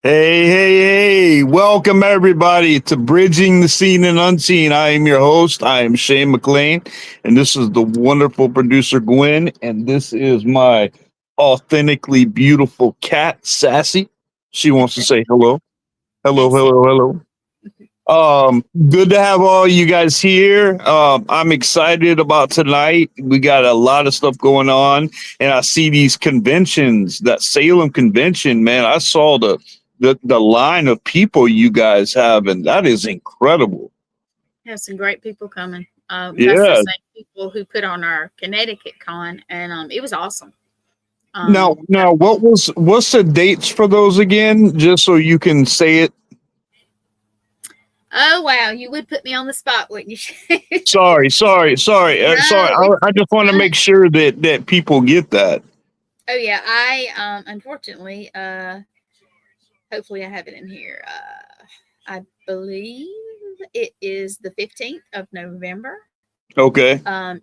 Hey, hey, hey, welcome everybody to Bridging the Seen and Unseen. I am your host. I am Shane McLain, and this is the wonderful producer Gwen, and this is my authentically beautiful cat, Sassy. She wants to say hello. Hello, Hey, hello, hello. Good to have all you guys here. I'm excited about tonight. We got a lot of stuff going on, and I see these conventions. That Salem convention, man. I saw the line of people you guys have, and that is incredible. have some great people coming. That's the Yeah. same people who put on our Connecticut con, and it was awesome. Now, Um, now, what's the dates for those again? Just so you can say it. oh wow, you would put me on the spot, wouldn't you? Sorry. No, it's I just want to fine. make sure that people get that. Oh yeah, I unfortunately, hopefully I have it in here. I believe it is the 15th of November. Okay. Um,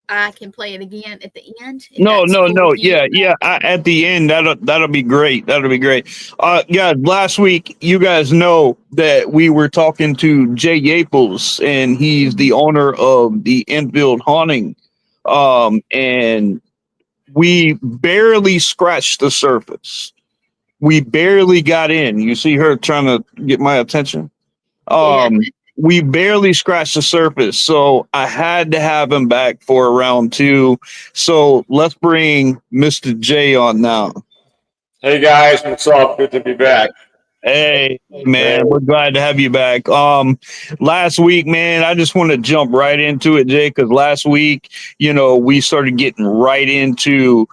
I can play it again at the end if No, that's no, cool no. with you. Yeah. At the end, that'll be great. That'll be great. Yeah. Last week, you guys know that we were talking to Jay Yaples, and he's the owner of the Enfield Haunting. And we barely scratched the surface. We barely got in. You see her trying to get my attention. Yeah. Um, we barely scratched the surface, so I had to have him back for round two. So let's bring Mr. J on now. Hey guys, what's up? Good to be back. Hey, Hey. man, we're glad to have you back. Last week, man, I just want to jump right into it, Jay, because last week, we started getting right into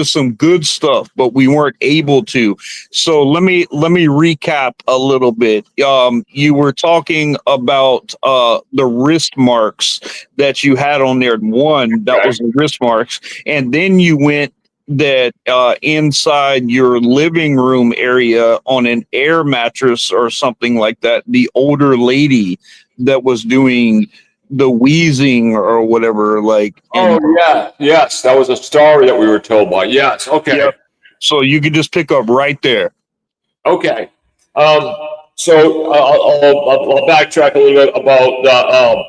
some good stuff, but we weren't able to. So let me recap a little bit. You were talking about the wrist marks that you had on there. One that Okay. was the wrist marks, and then you went that inside your living room area on an air mattress or something like that. The older lady that was doing the wheezing or whatever, like, and Oh yeah, yes, that was a story that we were told by. Yes. Okay. yep. So you could just pick up right there. Okay. Um, so I'll backtrack a little bit about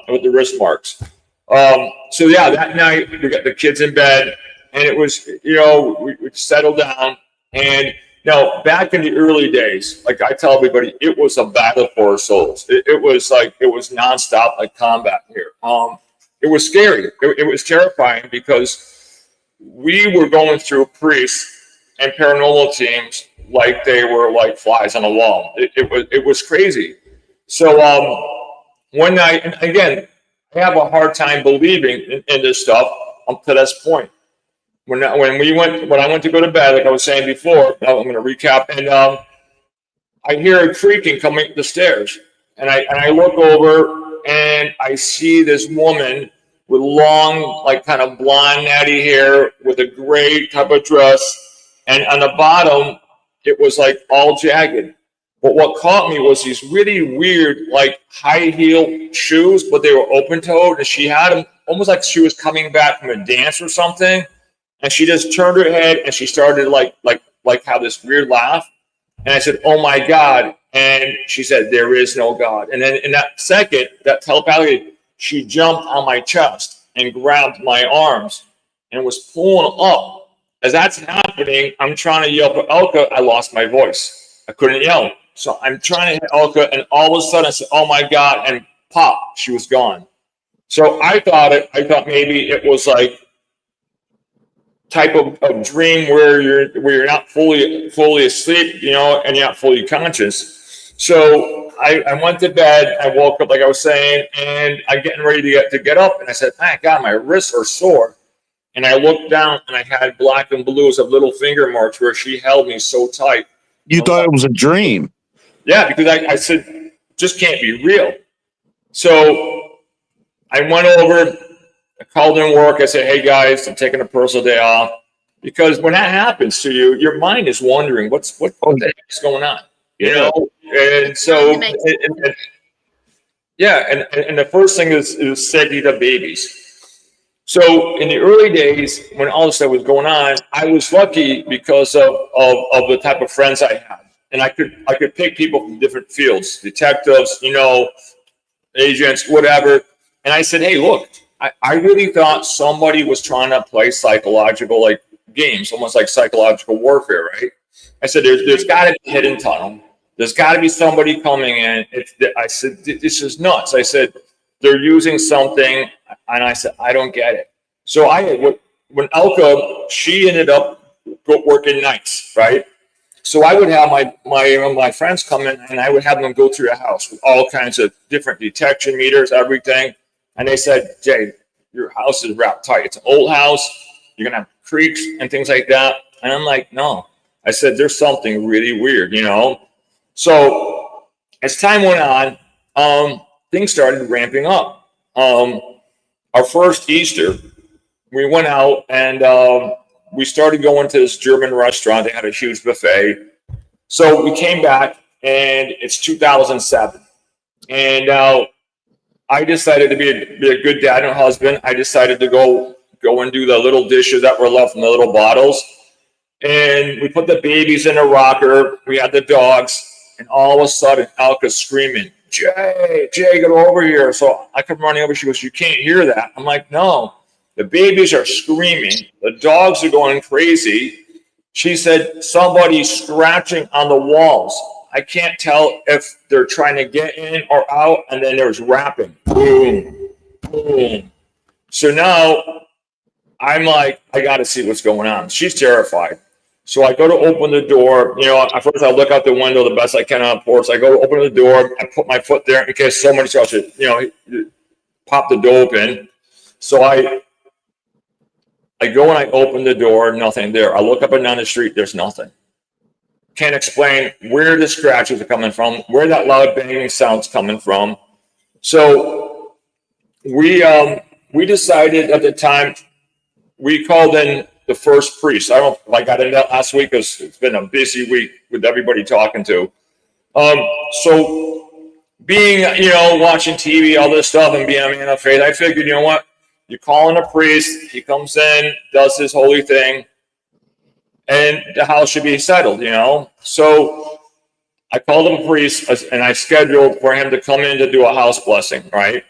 the with the wrist marks. So yeah, that night we got the kids in bed, and it was we settled down, and now back in the early days, like I tell everybody, it was a battle for our souls. It was like it was nonstop, like combat here. It was scary. It was terrifying because we were going through priests and paranormal teams like they were like flies on a wall. It was crazy. So one night, and again, I have a hard time believing in this stuff up to this point. When I went to go to bed, like I was saying before, now I'm going to recap, and I hear a creaking coming up the stairs, and I look over and I see this woman with long, like kind of blonde, natty hair, with a gray type of dress, and on the bottom it was like all jagged. But what caught me was these really weird, like high heel shoes, but they were open toed, and she had them almost like she was coming back from a dance or something. And she just turned her head and she started like have this weird laugh. And I said, "Oh my God!" And she said, "There is no God." And then in that second, that telepathically, she jumped on my chest and grabbed my arms and was pulling up. As that's happening, I'm trying to yell for Elka. I lost my voice. I couldn't yell. So I'm trying to hit Elka, and all of a sudden I said, "Oh my God!" And pop, she was gone. So I thought maybe it was like type of dream where you're not fully asleep, and you're not fully conscious. So I went to bed. I woke up like I was saying, and I'm getting ready to get up, and I said, "My God, my wrists are sore." And I looked down, and I had black and blues of little finger marks where she held me so tight. You thought it was a dream. Yeah, because I said, "Just can't be real." So I went over. I called in work. I said, "Hey guys, I'm taking a personal day off," because when that happens to you, your mind is wondering what the heck is going on, Yeah. And so, yeah, and the first thing is SETI the babies. So in the early days, when all this stuff was going on, I was lucky because of the type of friends I had. And I could pick people from different fields, detectives, agents, whatever. And I said, hey, look, I really thought somebody was trying to play psychological like games, almost like psychological warfare, right? I said, there's got to be a hidden tunnel. There's got to be somebody coming in. I said, this is nuts. I said, they're using something. And I said, I don't get it. So when Elka, she ended up working nights, right? So I would have my friends come in and I would have them go through the house with all kinds of different detection meters, everything. And they said, Jay, your house is wrapped tight. It's an old house. You're going to have creaks and things like that. And I'm like, no. I said, there's something really weird, So as time went on, things started ramping up. Our first Easter, we went out and we started going to this German restaurant. They had a huge buffet. So we came back and it's 2007. And I decided to be a good dad and husband. I decided to go and do the little dishes that were left from the little bottles. And we put the babies in a rocker. We had the dogs. And all of a sudden, Alka's screaming, Jay, get over here. So I come running over. She goes, you can't hear that. I'm like, no. The babies are screaming. The dogs are going crazy. She said, somebody's scratching on the walls. I can't tell if they're trying to get in or out. And then there's rapping. Boom, boom. So now I'm like, I got to see what's going on. She's terrified. So I go to open the door. At first I look out the window the best I can on the porch. I go to open the door. I put my foot there in case somebody starts to, pop the door open. So I go and I open the door, nothing there. I look up and down the street, there's nothing. Can't explain where the scratches are coming from, where that loud banging sound's coming from. So we decided at the time, we called in the first priest. I don't know if I got into that last week because it's been a busy week with everybody talking to. So being, watching TV, all this stuff, and being a man of faith, I figured, you know what? You call in a priest, he comes in, does his holy thing, and the house should be settled, So I called up a priest, and I scheduled for him to come in to do a house blessing, right?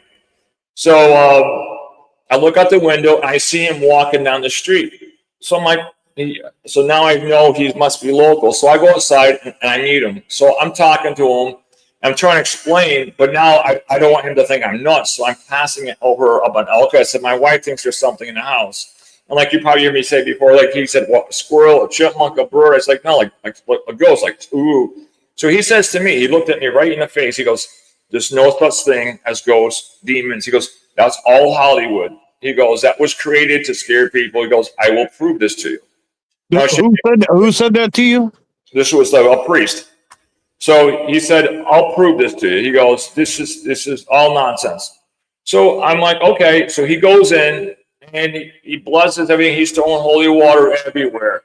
So I look out the window, and I see him walking down the street. So I'm like, so now I know he must be local. So I go outside, and I meet him. So I'm talking to him. I'm trying to explain, but now I don't want him to think I'm nuts. So I'm passing it over about Elka. I said, my wife thinks there's something in the house. And like you probably heard me say before, like he said, what, a squirrel, a chipmunk, a bird? I was like, no, like a ghost, like, ooh. So he says to me, he looked at me right in the face. He goes, there's no such thing as ghosts, demons. He goes, that's all Hollywood. He goes, that was created to scare people. He goes, I will prove this to you. Who said that to you? This was a priest. So he said, I'll prove this to you. He goes, this is all nonsense. So I'm like, okay. So he goes in and he blesses everything. He's throwing holy water everywhere.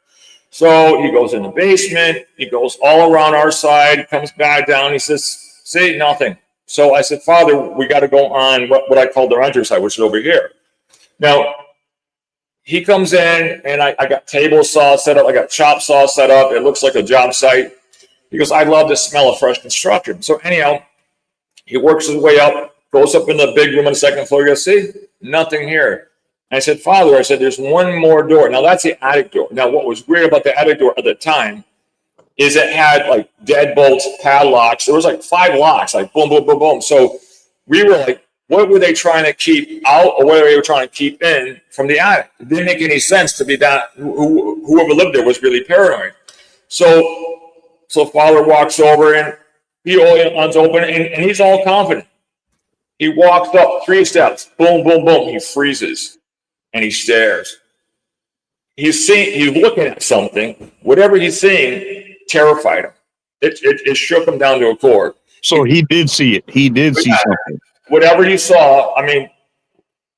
So he goes in the basement. He goes all around our side, comes back down. He says, see, nothing. So I said, Father, we got to go on what I call the renter side, which is over here. Now, he comes in and I got table saw set up. I got chop saw set up. It looks like a job site. He goes, I love the smell of fresh construction. So anyhow, he works his way up, goes up in the big room on the second floor. He goes, see, nothing here. And I said, Father, I said, there's one more door. Now that's the attic door. Now what was weird about the attic door at the time is it had like deadbolts, padlocks. There was like 5 locks, like boom, boom, boom, boom. So we were like, what were they trying to keep out or what were they trying to keep in from the attic? It didn't make any sense to be that whoever lived there was really paranoid. So Father walks over and he opens open and he's all confident. He walks up 3 steps, boom, boom, boom. He freezes and he stares. He's looking at something. Whatever he's seeing terrified him. It shook him down to a core. So he did see it. He did see something. Whatever he saw,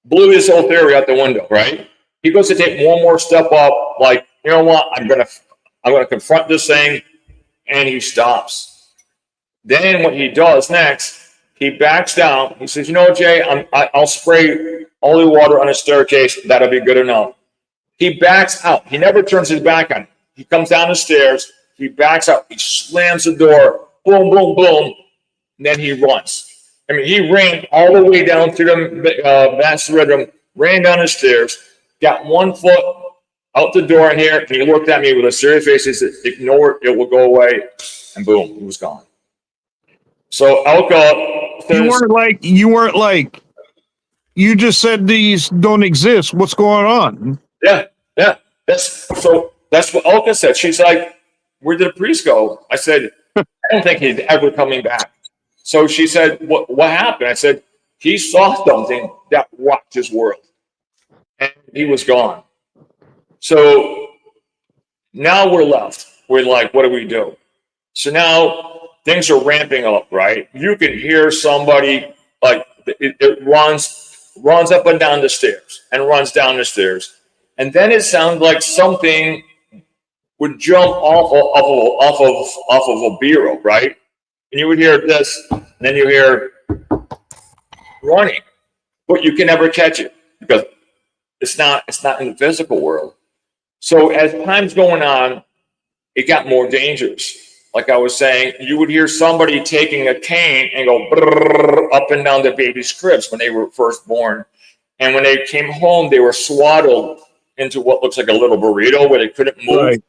blew his whole theory out the window, right? He goes to take one more step up, like, you know what? I'm gonna confront this thing, and he stops. Then what he does next, He backs down. He says, you know what, Jay, I'll spray holy water on a staircase. That'll be good enough. He backs out. He never turns his back on it. He comes down the stairs. He backs out. He slams the door. Boom, boom, boom. And then he runs. I mean, he ran all the way down to the master bedroom, ran down the stairs, got 1 foot out the door in here, and he looked at me with a serious face. He said, ignore it. It will go away. And boom, he was gone. So Elka, you weren't like, you just said these don't exist. What's going on? Yeah. That's what Elka said. She's like, where did the priest go? I said, I don't think he's ever coming back. So she said, what happened? I said, he saw something that rocked his world. And he was gone. So now we're left. We're like, what do we do? So now things are ramping up, right? You can hear somebody, like, it runs up and down the stairs and runs down the stairs. And then it sounded like something would jump off of a bureau, right? And you would hear this, and then you hear running, but you can never catch it because it's not in the physical world. So as time's going on, it got more dangerous. Like I was saying, you would hear somebody taking a cane and go brrr, up and down the baby's cribs when they were first born. And when they came home, they were swaddled into what looks like a little burrito where they couldn't move. Right.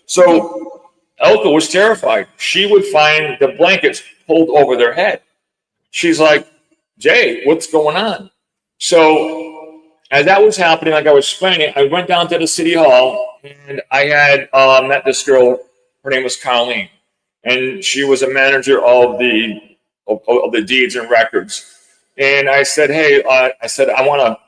So Elka was terrified. She would find the blankets pulled over their head. She's like, Jay, what's going on? So as that was happening, like I was explaining, I went down to the city hall and I had met this girl. Her name was Colleen, and she was a manager of the deeds and records. And I said, hey, I want a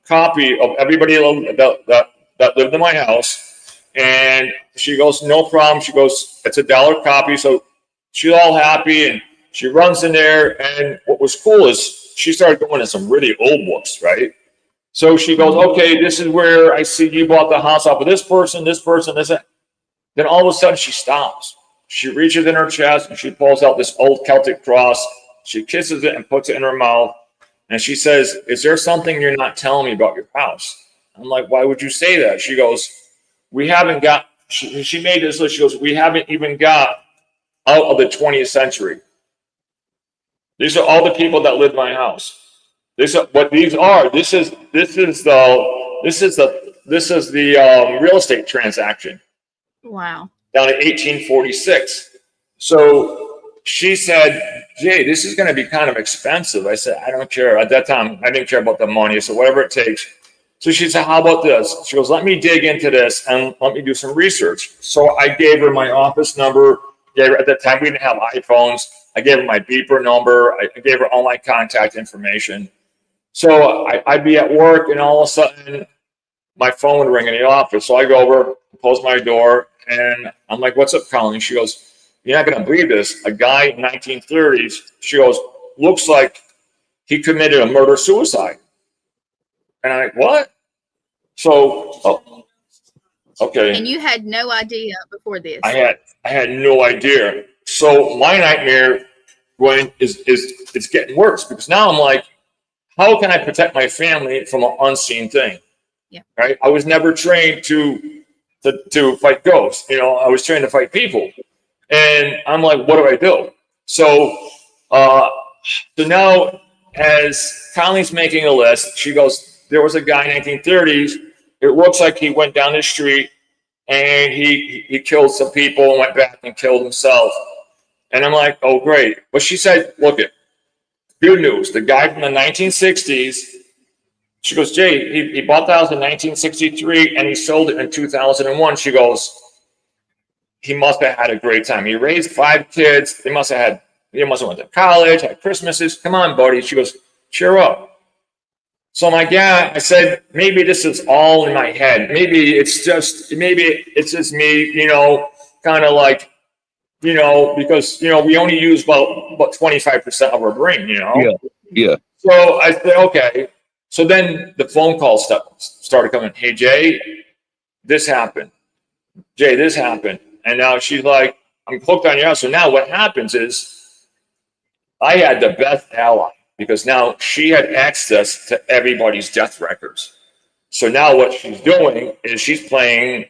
copy of everybody that lived in my house. And she goes, no problem. She goes, it's $1 copy. So she's all happy, and she runs in there. And what was cool is she started going to some really old books, right? So she goes, okay, this is where I see you bought the house off of this person, this. Then all of a sudden she stops. She reaches in her chest and she pulls out this old Celtic cross. She kisses it and puts it in her mouth. And she says, is there something you're not telling me about your house? I'm like, why would you say that? She goes, we haven't got, she made this list. She goes, we haven't even got out of the 20th century. These are all the people that live in my house. This is what these are. This is the real estate transaction. Wow. Down in 1846. So she said, Jay, this is going to be kind of expensive. I said, I don't care. At that time, I didn't care about the money. So whatever it takes. So she said, how about this? She goes, let me dig into this and let me do some research. So I gave her my office number. At that time, we didn't have iPhones. I gave her my beeper number. I gave her all my contact information. So I'd be at work, and all of a sudden, my phone would ring in the office. So I go over, close my door, and I'm like, what's up, Colleen? She goes, you're not going to believe this. A guy in 1930s, she goes, looks like he committed a murder-suicide. And I'm like, what? So, okay. And you had no idea before this. I had no idea. So my nightmare is getting worse, because now I'm like, how can I protect my family from an unseen thing? Yeah. Right. I was never trained to fight ghosts. You know, I was trained to fight people. And I'm like, what do I do? So now as Colleen's making a list, she goes, there was a guy in 1930s. It looks like he went down the street and he killed some people and went back and killed himself. And I'm like, oh, great. But she said, look it, good news. The guy from the 1960s, she goes, Jay, he bought the house in 1963 and he sold it in 2001. She goes, he must have had a great time. He raised 5 kids. He must have went to college, had Christmases. Come on, buddy. She goes, cheer up. So I'm like, yeah. I said, maybe this is all in my head. Maybe it's just me, you know, kind of like, you know, because, you know, we only use about 25% of our brain, you know? Yeah. So I said, okay. So then the phone calls started coming. Hey, Jay, this happened. Jay, this happened. And now she's like, I'm hooked on you. So now what happens is I had the best ally because now she had access to everybody's death records. So now what she's doing is she's playing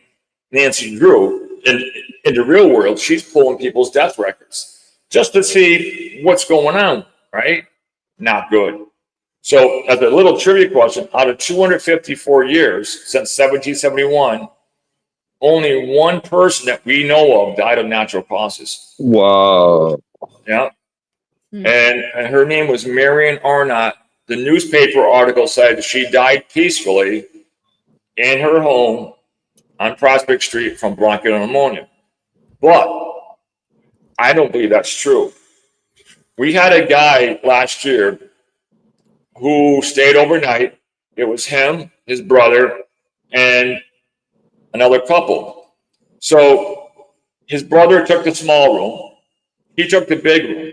Nancy Drew. In the real world, she's pulling people's death records just to see what's going on, right? Not good. So as a little trivia question, out of 254 years since 1771, only one person that we know of died of natural causes. Wow. Yeah. And her name was Marion Arnott. The newspaper article said she died peacefully in her home on Prospect Street from bronchial pneumonia. But I don't believe that's true. We had a guy last year who stayed overnight. It was him, his brother, and another couple. So his brother took the small room. He took the big room.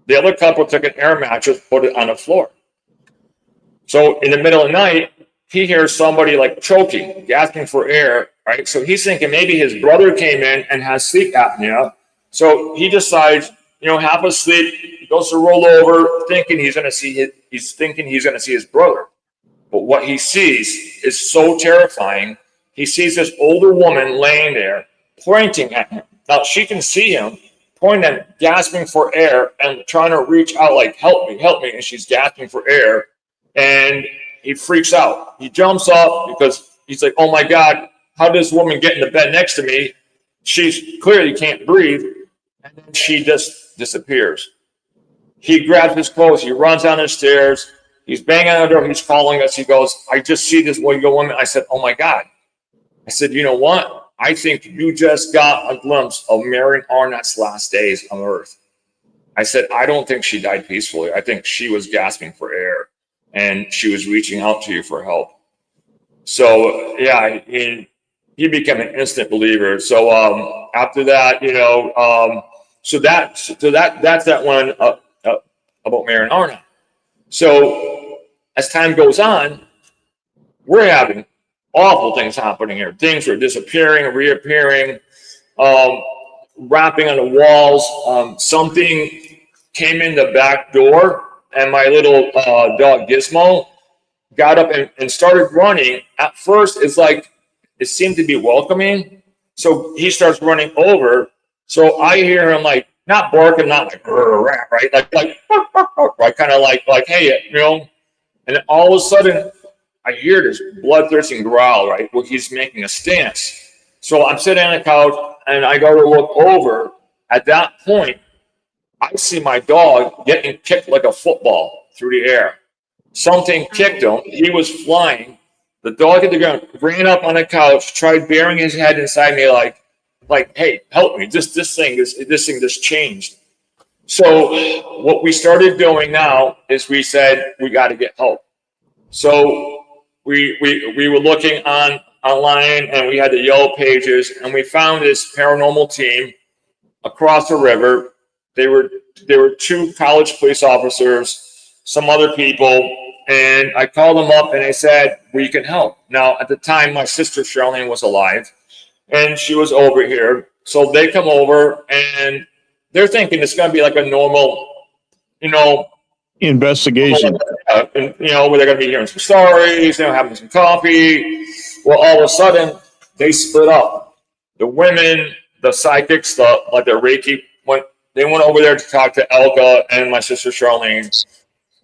The other couple took an air mattress, put it on the floor. So in the middle of the night, he hears somebody like choking, gasping for air, right? So he's thinking maybe his brother came in and has sleep apnea. So he decides, half asleep, he goes to roll over, thinking he's going to see his brother. But what he sees is so terrifying. He sees this older woman laying there, pointing at him. Now she can see him, pointing at him, gasping for air, and trying to reach out like, help me, and she's gasping for air. And he freaks out. He jumps up because he's like, oh my God, how did this woman get in the bed next to me? She clearly can't breathe. And then she just disappears. He grabs his clothes. He runs down the stairs. He's banging on the door. He's calling us. He goes, I just see this woman. I said, oh my God. I said, you know what? I think you just got a glimpse of Marion Arnott's last days on earth. I said, I don't think she died peacefully. I think she was gasping for air. And she was reaching out to you for help. So yeah, he became an instant believer. So after that, so that's that one about Marion Arnott. So as time goes on, we're having awful things happening here. Things are disappearing, reappearing, wrapping on the walls. Something came in the back door. And my little dog Gizmo got up and started running. At first, it's like it seemed to be welcoming. So he starts running over. So I hear him like not barking, not like right, like right, kind of like hey, And then all of a sudden, I hear this bloodthirsty growl. Right, well, he's making a stance. So I'm sitting on the couch and I go to look over. At that point, I see my dog getting kicked like a football through the air. Something kicked him. He was flying. The dog hit the ground, ran up on the couch, tried burying his head inside me like, hey, help me. This thing just changed. So what we started doing now is we said we got to get help. So we were looking online and we had the yellow pages and we found this paranormal team across the river. There were two college police officers, some other people, and I called them up and they said, we can help. Now, at the time, my sister Charlene was alive, and she was over here. So they come over, and they're thinking it's going to be like a normal, investigation. Where they're going to be hearing some stories, having some coffee. Well, all of a sudden, they split up. The women, the psychics, the Reiki, they went over there to talk to Elka and my sister Charlene.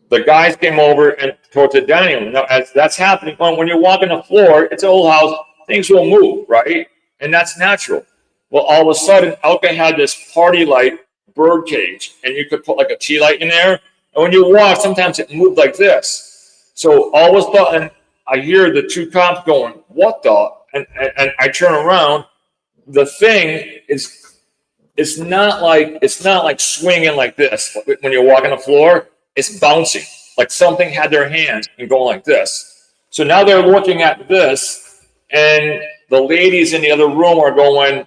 The guys came over and talked to Daniel. Now, as that's happening, when you're walking the floor, it's an old house, things will move, right? And that's natural. Well, all of a sudden, Elka had this party light bird cage, and you could put like a tea light in there. And when you walk, sometimes it moved like this. So all of a sudden, I hear the two cops going, what the? And I turn around. The thing is, it's not like swinging like this when you're walking the floor. It's bouncing like something had their hand and going like this. So now they're looking at this, and the ladies in the other room are going,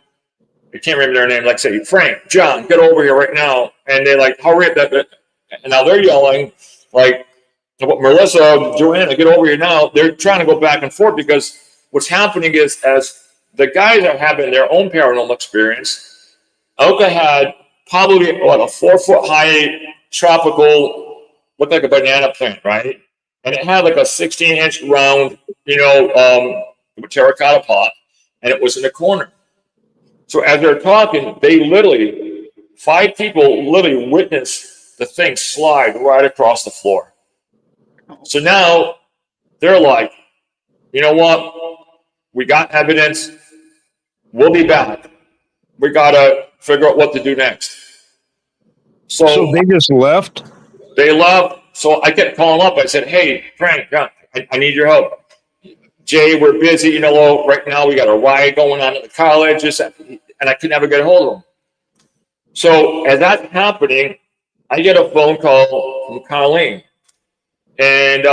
I can't remember their name, like say, Frank, John, get over here right now. And they like, hurry up. And now they're yelling like, Melissa, Joanna, get over here now. They're trying to go back and forth because what's happening is as the guys are having their own paranormal experience, Elka had probably a 4-foot high tropical, looked like a banana plant, right? And it had like a 16-inch round, terracotta pot, and it was in the corner. So as they're talking, they 5 people literally witnessed the thing slide right across the floor. So now they're like, you know what? We got evidence. We'll be back. We got to figure out what to do next. So they just left? They left. So I kept calling up. I said, hey, Frank, I need your help. Jay, we're busy. Right now we got a riot going on at the college. And I could never get a hold of him. So as that's happening, I get a phone call from Colleen. And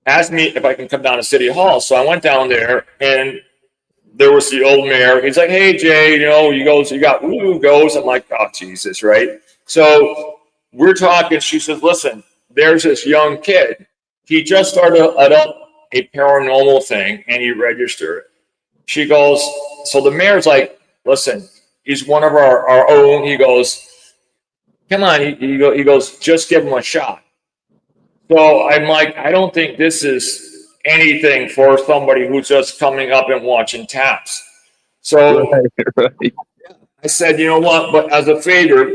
asked me if I can come down to City Hall. So I went down there, and there was the old mayor. He's like, hey, Jay, you got woo goes. I'm like, oh, Jesus, right? So we're talking. She says, listen, there's this young kid. He just started a paranormal thing, and he registered. She goes, so the mayor's like, listen, he's one of our own. He goes, come on. He goes, just give him a shot. So I'm like, I don't think this is anything for somebody who's just coming up and watching taps. So Right. I said, you know what? But as a favor,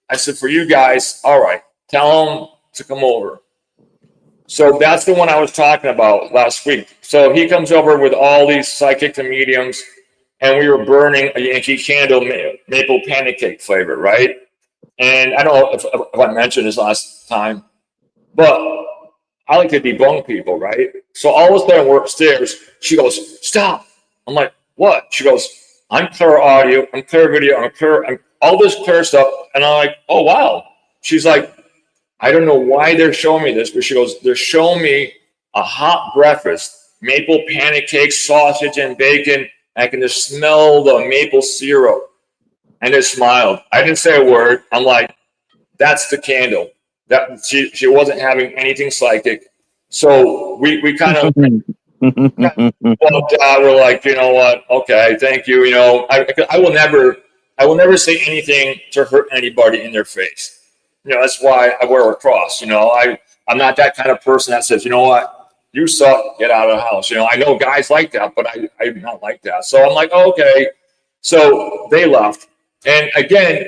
I said, for you guys, all right, tell them to come over. So that's the one I was talking about last week. So he comes over with all these psychics and mediums, and we were burning a Yankee Candle maple pancake flavor, right? And I don't know if I mentioned this last time, but I like to debunk people, right? So all of a sudden we're upstairs. She goes, stop. I'm like, what? She goes, I'm clear audio, I'm clear video, I'm all this clear stuff. And I'm like, oh, wow. She's like, I don't know why they're showing me this, but she goes, they're showing me a hot breakfast, maple pancakes, sausage, and bacon. I can just smell the maple syrup. And it smiled. I didn't say a word. I'm like, that's the candle. That she wasn't having anything psychic. So we kind of we're like, you know what? Okay, thank you. I will never say anything to hurt anybody in their face. That's why I wear a cross. I'm not that kind of person that says, you know what, you suck, get out of the house. I know guys like that, but I'm not like that. So I'm like, oh, okay. So they left, and again,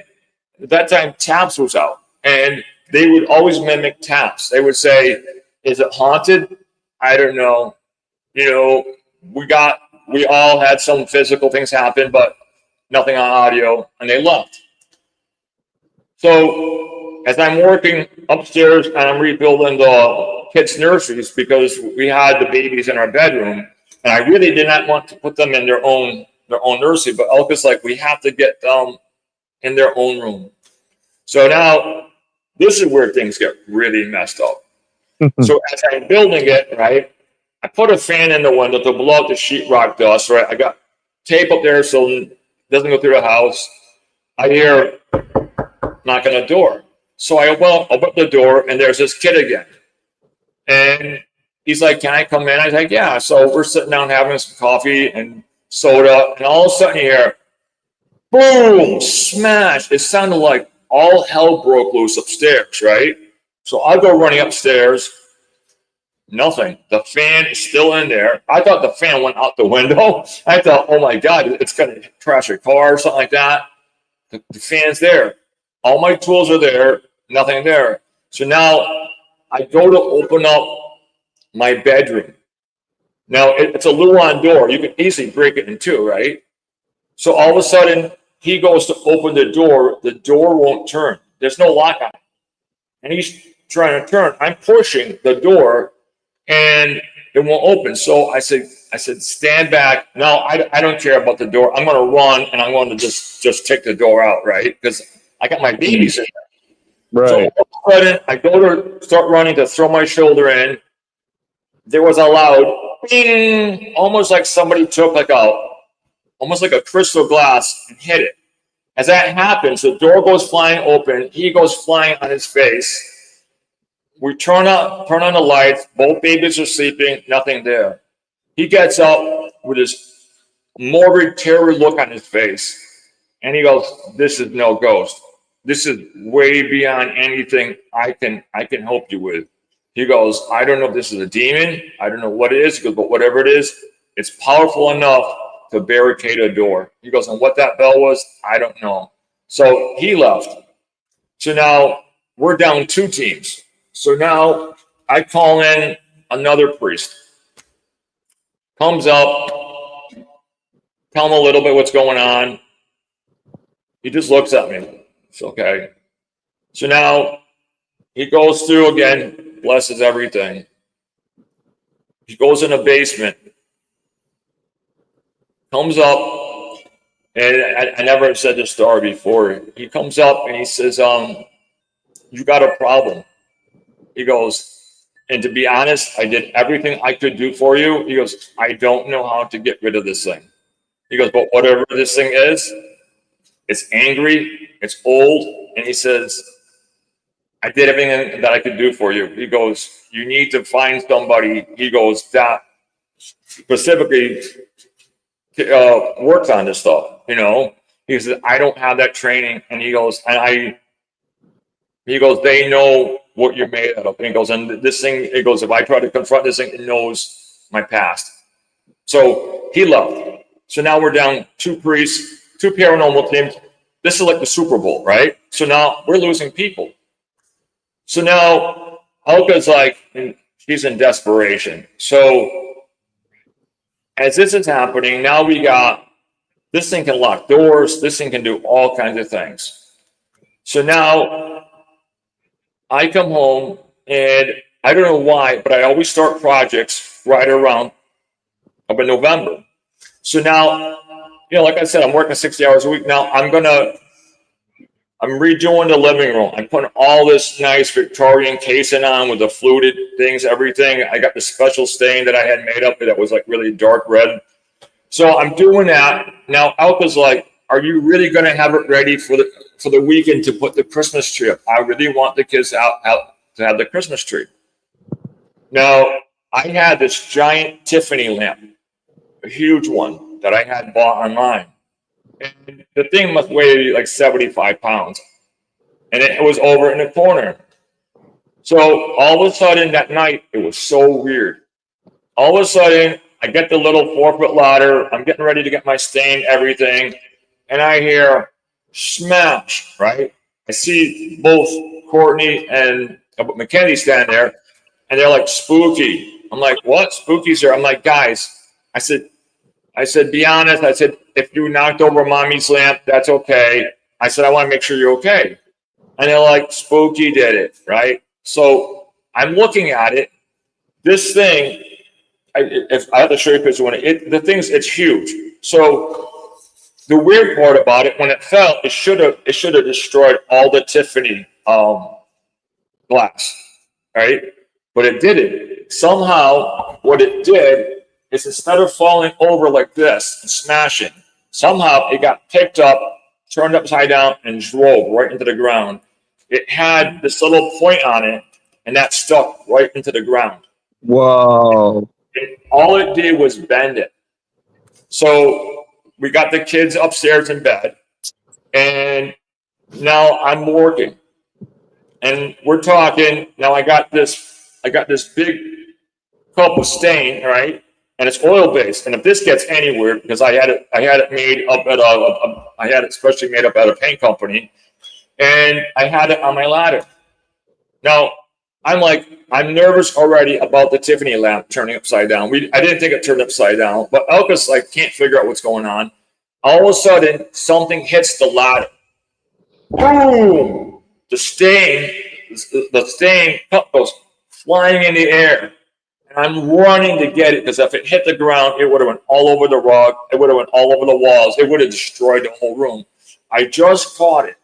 at that time Taps was out, and they would always mimic Taps. They would say, is it haunted? I don't know. We all had some physical things happen, but nothing on audio, and they left. So as I'm working upstairs and I'm rebuilding the kids' nurseries, because we had the babies in our bedroom, and I really did not want to put them in their own nursery, but Elka's like, we have to get them in their own room. So now this is where things get really messed up. So as I'm building it, right, I put a fan in the window to blow out the sheetrock dust, right? I got tape up there so it doesn't go through the house. I hear knock on the door. So I open up the door, and there's this kid again. And he's like, can I come in? I was like, yeah. So we're sitting down having some coffee and soda, and all of a sudden you hear, boom, smash. It sounded like all hell broke loose upstairs, right? So I go running upstairs. Nothing. The fan is still in there. I thought the fan went out the window. I thought, oh my God, it's going to crash a car or something like that. The fan's there. All my tools are there. Nothing there. So now I go to open up my bedroom. Now it's a Luan door. You can easily break it in two, right? So all of a sudden he goes to open the door. The door won't turn. There's no lock on it. And he's trying to turn. I'm pushing the door, and it won't open. So I said, stand back. No, I don't care about the door. I'm going to run, and I'm going to just take the door out, right? Because I got my babies in there. Right. So all of a sudden, I go to start running to throw my shoulder in. There was a loud bing, almost like somebody took almost like a crystal glass and hit it. As that happens, the door goes flying open. He goes flying on his face. We turn on the lights. Both babies are sleeping. Nothing there. He gets up with this morbid terror look on his face, and he goes, "This is no ghost." this is way beyond anything I can help you with. He goes, I don't know if this is a demon. I don't know what it is. He goes, but whatever it is, it's powerful enough to barricade a door. He goes, and what that bell was, I don't know. So he left. So now we're down 2 teams. So now I call in another priest. Comes up, tell him a little bit what's going on. He just looks at me. It's okay. So now he goes through again, blesses everything. He goes in the basement, comes up, and I never said this story before. He comes up and he says, you got a problem. He goes, and to be honest, I did everything I could do for you. He goes, I don't know how to get rid of this thing. He goes, but whatever this thing is, it's angry, it's old, and he says, I did everything that I could do for you. He goes, you need to find somebody, he goes, that specifically works on this stuff, you know? He says, I don't have that training. And he goes, they know what you're made of. And he goes, and this thing, it goes, if I try to confront this thing, it knows my past. So he left. So now we're down 2 priests, 2 paranormal teams. This is like the Super Bowl, right? So now we're losing people. So now Alka's like, she's in desperation. So as this is happening, now we got, this thing can lock doors. This thing can do all kinds of things. So now I come home and I don't know why, but I always start projects right around up in November. So now, you know, like I said, I'm working 60 hours a week. Now I'm redoing the living room. I'm putting all this nice Victorian casing on with the fluted things, everything. I got the special stain that I had made up that was like really dark red. So I'm doing that. Now Alka's like, are you really going to have it ready for the weekend to put the Christmas tree up? I really want the kids out to have the Christmas tree. Now I had this giant Tiffany lamp, a huge one that I had bought online. And the thing must weigh like 75 pounds. And it was over in the corner. So all of a sudden that night, it was so weird. All of a sudden, I get the little 4-foot ladder. I'm getting ready to get my stain, everything. And I hear smash, right? I see both Courtney and Mackenzie stand there. And they're like, spooky. I'm like, what? Spooky's here. I'm like, guys, I said, be honest. I said, if you knocked over mommy's lamp, that's okay. I said, I want to make sure you're okay. And they're like, spooky did it, right? So I'm looking at it. This thing, if I have to show you a picture when it's huge. So the weird part about it, when it fell, it should have destroyed all the Tiffany glass, right? But it didn't. Somehow, what it did is instead of falling over like this and smashing, somehow it got picked up, turned upside down, and drove right into the ground. It had this little point on it, and that stuck right into the ground. Whoa. And all it did was bend it. So we got the kids upstairs in bed, and now I'm working. And we're talking. Now I got this big cup of stain, right? And it's oil based. And if this gets anywhere, because I had it made up at I had it specially made up at a paint company, and I had it on my ladder. Now I'm nervous already about the Tiffany lamp turning upside down. I didn't think it turned upside down, but Elka's like can't figure out what's going on. All of a sudden, something hits the ladder. Boom! The stain goes flying in the air. And I'm running to get it because if it hit the ground, it would have went all over the rug. It would have went all over the walls. It would have destroyed the whole room. I just caught it.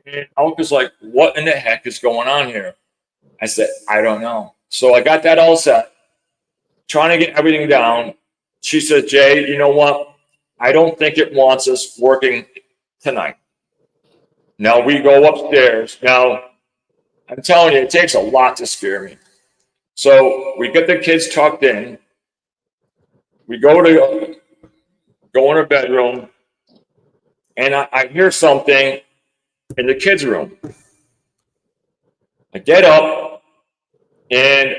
And Elka's like, what in the heck is going on here? I said, I don't know. So I got that all set, trying to get everything down. She said, Jay, you know what? I don't think it wants us working tonight. Now we go upstairs. Now, I'm telling you, it takes a lot to scare me. So we get the kids tucked in. We go in our bedroom, and I hear something in the kids' room. I get up and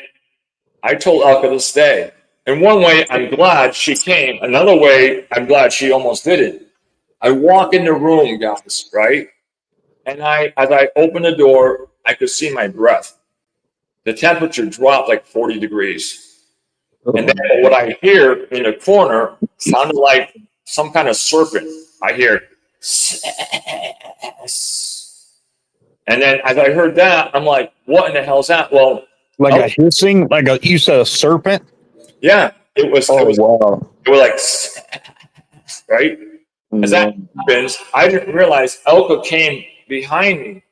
I told Elka to stay. In one way, I'm glad she came. Another way, I'm glad she almost didn't. I walk in the room, guys, right? And as I open the door, I could see my breath. The temperature dropped like 40 degrees. And then what I hear in the corner sounded like some kind of serpent. I hear, and then as I heard that, I'm like, what in the hell's that? Well, like a hissing, you said a serpent? Yeah, it was. Oh, it was, wow. it was like, right? As that happens, I didn't realize Elka came behind me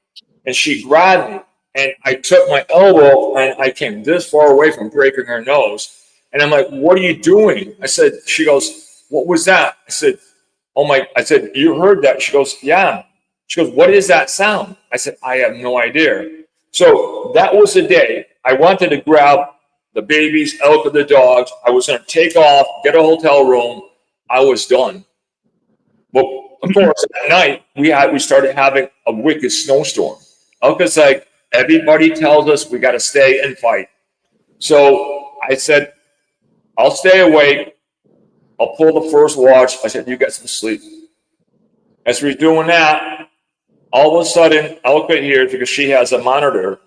and she grabbed me. And I took my elbow and I came this far away from breaking her nose. And I'm like, what are you doing? I said, she goes, what was that? I said, I said, you heard that? She goes, yeah. She goes, what is that sound? I said, I have no idea. So that was the day I wanted to grab the babies, Elka, the dogs. I was going to take off, get a hotel room. I was done. Well, of course, at night, we started having a wicked snowstorm. Elka's like, everybody tells us we got to stay and fight. So I said, I'll stay awake. I'll pull the first watch. I said, you get some sleep. As we're doing that, all of a sudden, Elka hears, because she has a monitor,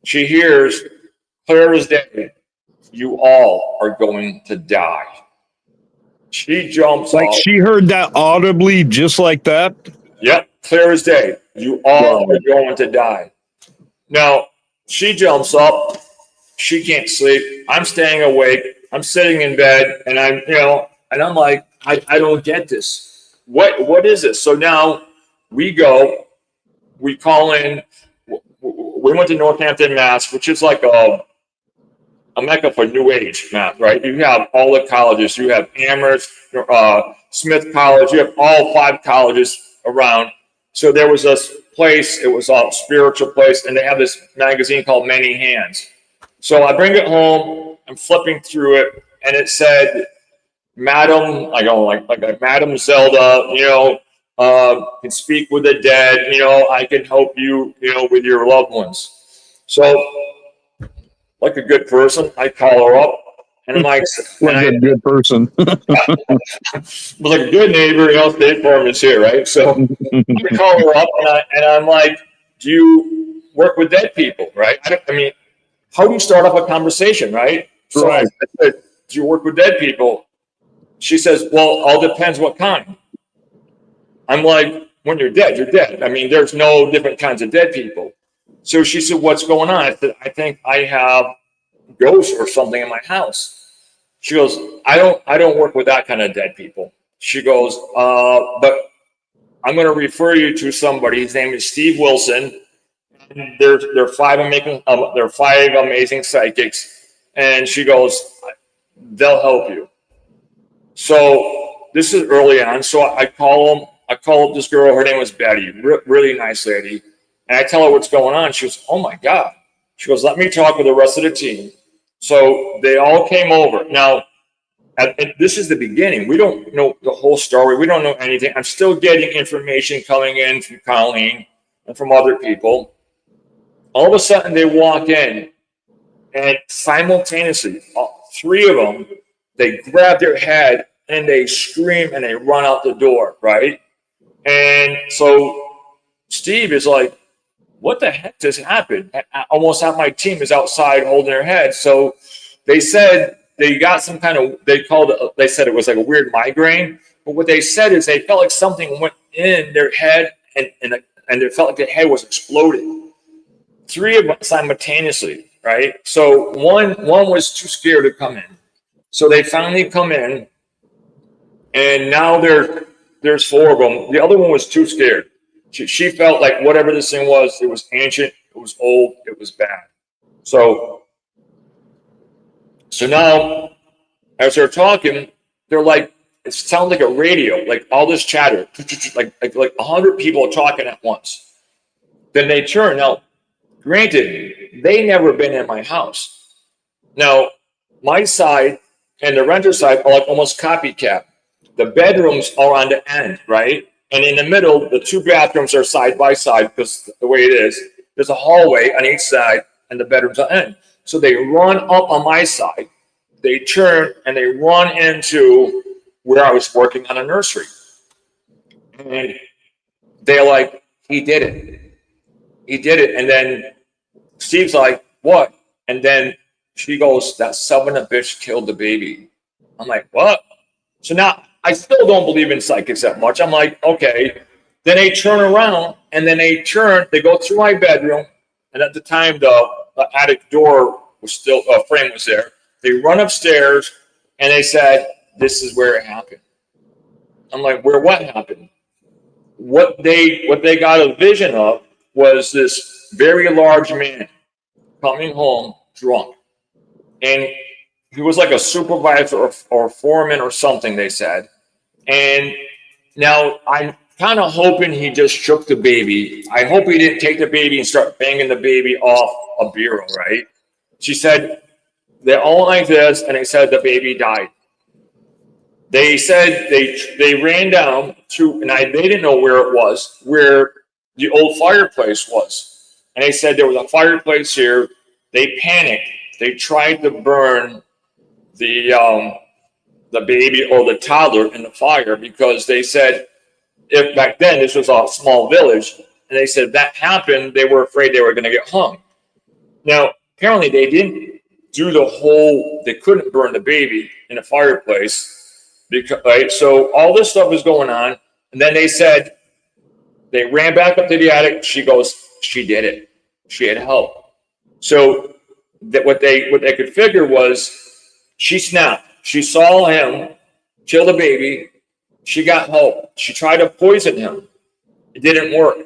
she hears, clear as day, you all are going to die. She jumps Like off. she heard that audibly just like that? Yep, clear as day. You all are going to die. Now, she jumps up. She can't sleep. I'm staying awake. I'm sitting in bed, and I'm like, I don't get this. What is this? So now we call in. We went to Northampton, Mass, which is like a mecca for New Age, Matt, right? You have all the colleges. You have Amherst, Smith College. You have all 5 colleges around. So there was this place. It was a spiritual place, and they have this magazine called Many Hands. So I bring it home. I'm flipping through it, and it said, Madam, like Madam Zelda, can speak with the dead. I can help you, with your loved ones. So, like a good person, I call her up, and I'm like, a good person. like a good neighbor, State Farm is here, right? So I call her up, and I'm like, do you work with dead people, right? I mean, how do you start off a conversation, right? So Right. I said, do you work with dead people? She says, well, all depends what kind. I'm like, when you're dead, you're dead. I mean, there's no different kinds of dead people. So she said, what's going on? I said, I think I have ghosts or something in my house. She goes, I don't work with that kind of dead people. She goes, but I'm going to refer you to somebody. His name is Steve Wilson. They're 5 amazing psychics. And she goes, they'll help you. So this is early on. So I call up this girl. Her name was Betty, really nice lady. And I tell her what's going on. She goes, oh my God. She goes, let me talk with the rest of the team. So they all came over. Now, this is the beginning. We don't know the whole story. We don't know anything. I'm still getting information coming in from Colleen and from other people. All of a sudden, they walk in, and simultaneously, 3 of them, they grab their head and they scream and they run out the door, right? And so Steve is like, what the heck just happened? Almost half my team is outside holding their head. So they said they got some kind of, they said it was like a weird migraine. But what they said is they felt like something went in their head and it felt like the head was exploding. 3 of them simultaneously, right? So one was too scared to come in. So they finally come in, and now there's 4 of them. The other one was too scared. She felt like whatever this thing was, it was ancient, it was old, it was bad. So now, as they're talking, they're like, it sounds like a radio, like all this chatter, like 100 people are talking at once. Then they turn. Now, granted, they never been in my house. Now, my side and the renter side are like almost copycat. The bedrooms are on the end, right? And in the middle, the two bathrooms are side by side because the way it is, there's a hallway on each side and the bedrooms on end. So they run up on my side, they turn and they run into where I was working on a nursery. And they're like, he did it. He did it. And then Steve's like, what? And then she goes, that son of a bitch killed the baby. I'm like, what? So now I still don't believe in psychics that much. I'm like, okay. Then they turn around and then they go through my bedroom. And at the time, the attic door was still, frame was there. They run upstairs and they said, this is where it happened. I'm like, where what happened? What they got a vision of was this very large man coming home drunk. And he was like a supervisor or foreman or something, they said. And now I'm kind of hoping he just shook the baby. I hope he didn't take the baby and start banging the baby off a bureau, right? She said, they're all like this, and they said the baby died. They said they ran down to, and they didn't know where it was, where the old fireplace was. And they said there was a fireplace here. They panicked. They tried to burn the baby or the toddler in the fire because they said, if back then this was a small village, and they said if that happened, they were afraid they were going to get hung. Now, apparently they didn't do they couldn't burn the baby in the fireplace, because, right? So all this stuff was going on, and then they said, they ran back up to the attic. She goes, she did it. She had help. So that what they could figure was she snapped. She saw him kill the baby. She got help. She tried to poison him. It didn't work.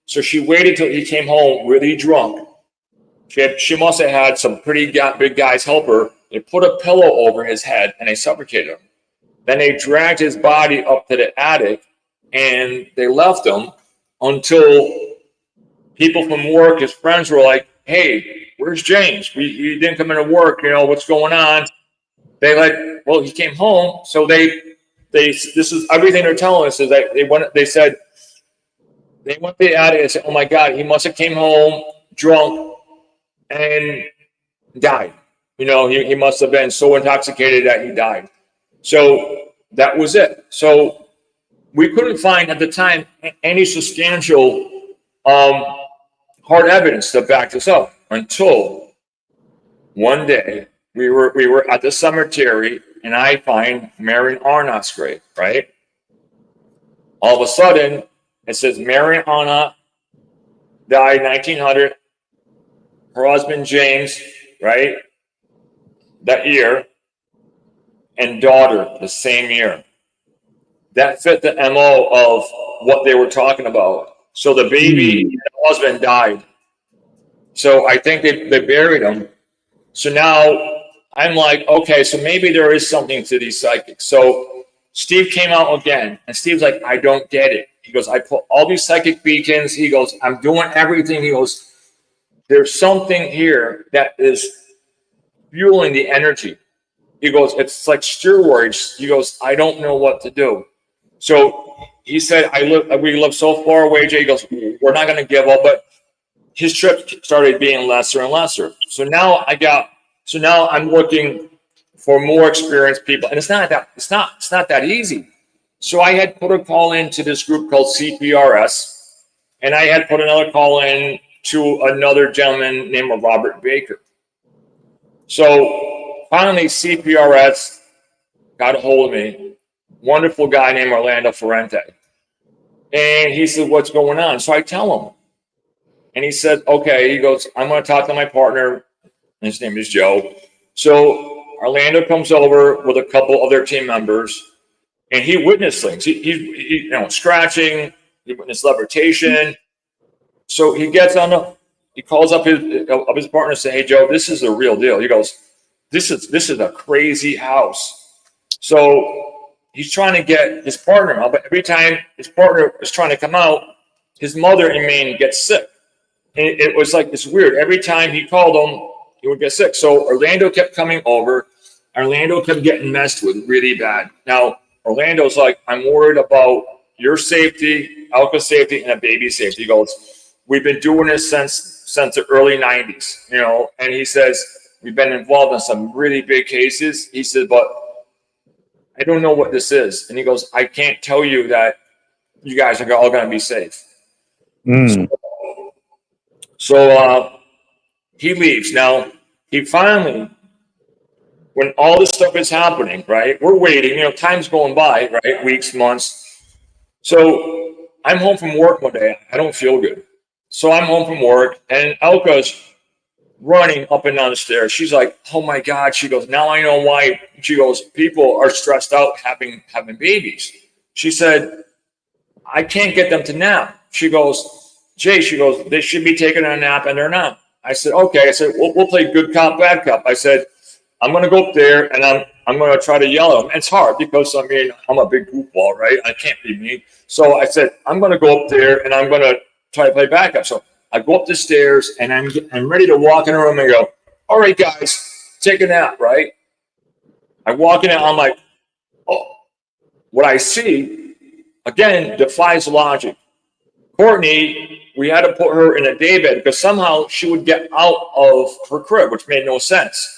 So she waited till he came home really drunk. She must have had some pretty big guys help her. They put a pillow over his head and they suffocated him. Then they dragged his body up to the attic and they left him until people from work, his friends, were like, hey, where's James? He didn't come into work. You know, what's going on? They like, well, he came home. So this is everything they're telling us is that they said they went to the attic and said, oh my God, he must have came home drunk and died. You know, he must have been so intoxicated that he died. So that was it. So we couldn't find at the time any substantial hard evidence to back this up until one day we were at the cemetery and I find Marion Arnott's grave, right? All of a sudden it says Marion Arnott died 1900. Her husband James, right, that year, and daughter the same year. That fit the MO of what they were talking about. So the baby and the husband died. So I think they buried him. So now I'm like, okay, so maybe there is something to these psychics. So Steve came out again, and Steve's like, I don't get it. He goes, I put all these psychic beacons. He goes, I'm doing everything. He goes, there's something here that is fueling the energy. He goes, it's like steroids. He goes, I don't know what to do. So he said, we live so far away, Jay. He goes, we're not going to give up. But his trip started being lesser and lesser. So now I'm looking for more experienced people. And it's not that easy. So I had put a call into this group called CPRS. And I had put another call in to another gentleman named Robert Baker. So finally, CPRS got a hold of me. Wonderful guy named Orlando Ferrante. And he said, what's going on? So I tell him. And he said, okay. He goes, I'm going to talk to my partner. His name is Joe. So Orlando comes over with a couple of their team members. And he witnessed things. He scratching. He witnessed levitation. So he calls up his partner and says, hey, Joe, this is the real deal. He goes, this is a crazy house. So he's trying to get his partner out, but every time his partner is trying to come out, his mother in Maine gets sick. And it was like, it's weird. Every time he called him, he would get sick. So Orlando kept coming over. Orlando kept getting messed with really bad. Now, Orlando's like, I'm worried about your safety, Elka's safety, and a baby's safety. He goes, we've been doing this since the early 90s, you know, and he says, we've been involved in some really big cases. He said, but I don't know what this is. And he goes, I can't tell you that you guys are all going to be safe. So he leaves. Now, he finally, when all this stuff is happening, right, we're waiting, you know, time's going by, right, weeks, months. So I'm home from work one day. I don't feel good. So I'm home from work, and Elka's running up and down the stairs. She's like, oh my God. She goes, now I know why. She goes, people are stressed out having babies. She said, I can't get them to nap. She goes, Jay, she goes, they should be taking a nap and they're not. I said, okay. I said, we'll play good cop, bad cop. I said, I'm going to go up there and I'm going to try to yell at them. It's hard because, I mean, I'm a big goofball, right? I can't be mean. So I said, I'm going to go up there and I'm going to try to play backup. So I go up the stairs and I'm ready to walk in the room and go, all right, guys, take a nap, right? I walk in and I'm like, oh, what I see, again, defies logic. Courtney, we had to put her in a daybed because somehow she would get out of her crib, which made no sense.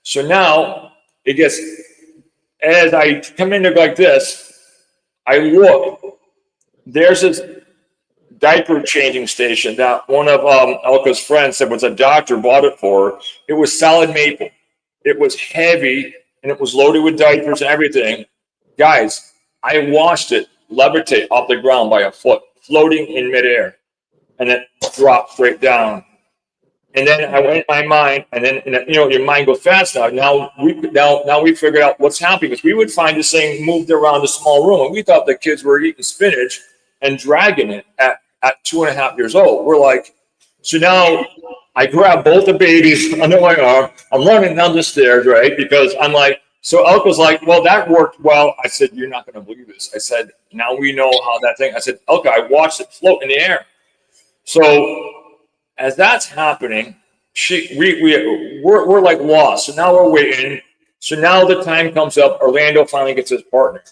So now it gets, as I come in there like this, I look, there's this diaper changing station that one of Elka's friends said was a doctor bought it for her. It was solid maple. It was heavy and it was loaded with diapers and everything. Guys, I watched it levitate off the ground by a foot, floating in midair, and then drop straight down. And then I went in my mind, and then you know your mind goes fast now. Now we figured out what's happening because we would find this thing moved around a small room, and we thought the kids were eating spinach and dragging it at 2.5 years old. We're like, so now I grab both the babies under my arm. I'm running down the stairs, right? Because I'm like, so Elka's like, well, that worked well. I said, you're not going to believe this. I said, now we know how that thing. I said, Elka, I watched it float in the air. So as that's happening, we're like lost. So now we're waiting. So now the time comes up. Orlando finally gets his partner.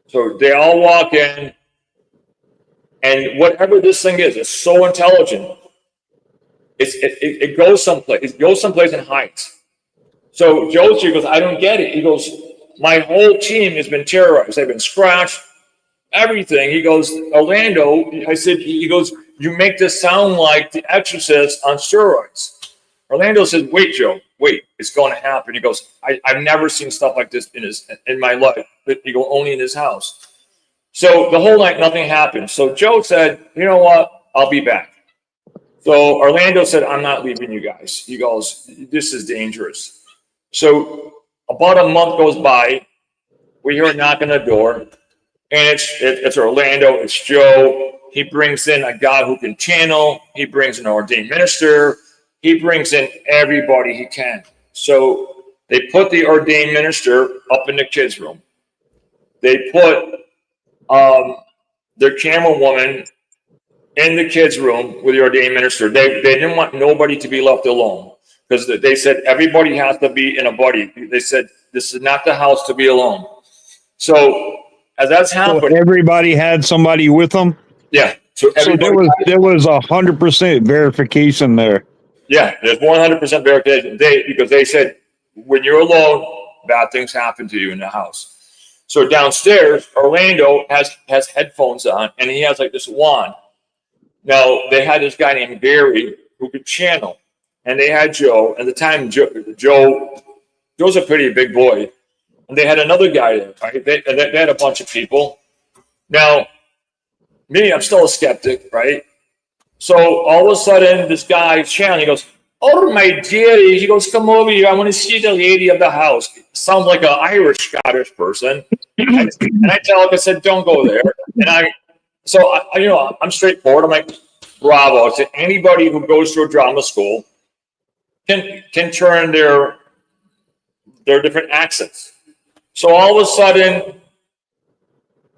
So they all walk in, and whatever this thing is, it's so intelligent. It goes someplace. It goes someplace and hides. So Josie goes, I don't get it. He goes, my whole team has been terrorized. They've been scratched, everything. He goes, Orlando, I said, he goes, you make this sound like The Exorcist on steroids. Orlando says, wait, Joe, wait, it's going to happen. He goes, I've never seen stuff like this in my life. He goes, only in his house. So the whole night, nothing happened. So Joe said, you know what? I'll be back. So Orlando said, I'm not leaving you guys. He goes, this is dangerous. So about a month goes by. We hear a knock on the door, and it's Orlando. It's Joe. He brings in a guy who can channel. He brings in an ordained minister. He brings in everybody he can. So they put the ordained minister up in the kids' room. They put their camera woman in the kids' room with the ordained minister. They didn't want nobody to be left alone because they said everybody has to be in a buddy. They said this is not the house to be alone. So as that's happening, so everybody had somebody with them. Yeah. So there was 100% verification there. Yeah, there's 100% verification. Because they said when you're alone, bad things happen to you in the house. So downstairs, Orlando has headphones on, and he has like this wand. Now they had this guy named Gary who could channel, and they had Joe. At the time, Joe's a pretty big boy, and they had another guy there. Right? They had a bunch of people. Now, me, I'm still a skeptic, right? So all of a sudden, this guy's channeling. He goes, "Oh my dearie," he goes, "come over here. I want to see the lady of the house." Sounds like an Irish Scottish person. And I tell him, I said, "Don't go there." And I'm straightforward. I'm like, bravo. To anybody who goes to a drama school can turn their different accents. So all of a sudden,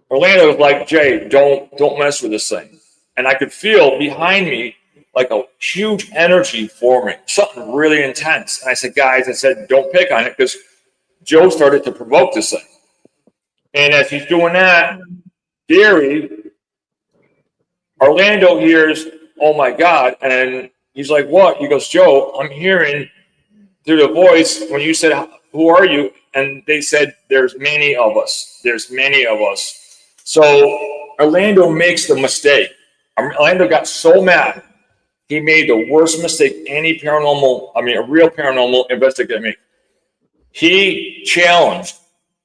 Orlando was like, "Jay, don't mess with this thing." And I could feel behind me like a huge energy forming, something really intense. And I said, guys, don't pick on it because Joe started to provoke this thing. And as he's doing that, Gary, Orlando hears, oh my God. And he's like, what? He goes, Joe, I'm hearing through the voice when you said, who are you? And they said, there's many of us. There's many of us. So Orlando makes the mistake. Orlando got so mad. He made the worst mistake a real paranormal investigator made. He challenged